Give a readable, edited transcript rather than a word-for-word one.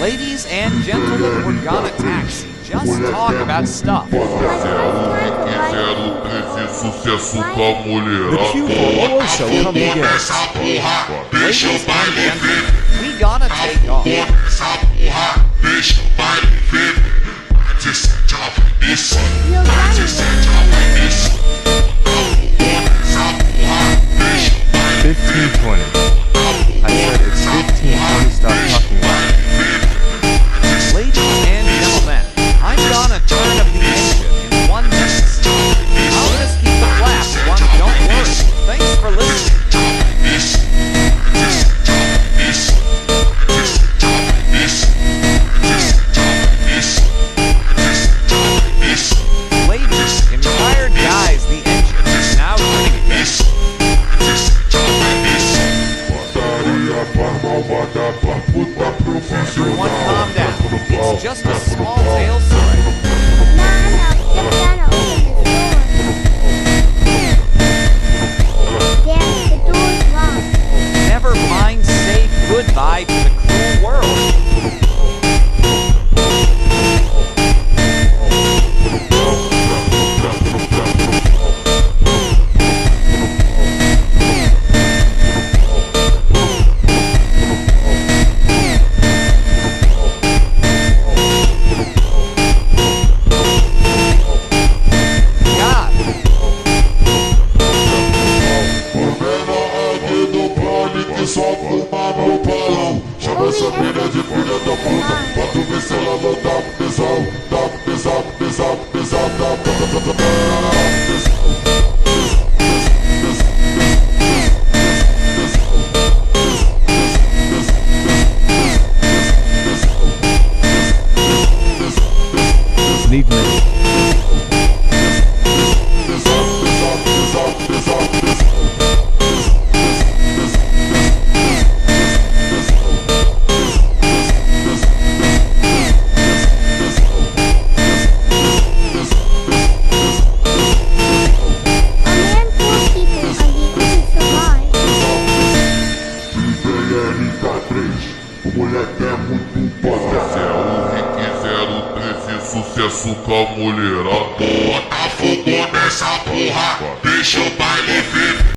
Ladies and gentlemen, we're gonna taxi. Just talk about stuff. The Q400 show come again. Ladies and gentlemen, we gotta take off. I said it's 15:20. Stop talking about it. Ladies and gentlemen, I'm gonna turn up the engine in 1 minute. I'll just keep the flaps one, don't worry. Thanks for listening. Ladies, inspired guys, the engine is now turning again. Everyone calm down. It's just a small tail story. Never mind, say goodbye to the cruel world. Só fumar no balão. Chama essa mina de filha da puta, pra tu ver se ela não dá tesão. Dá tesão, tesão, tesão, dá Need me. O moleque é muito bom. 013, sucesso com a mulherada. Bota fogo nessa porra, deixa o baile vir.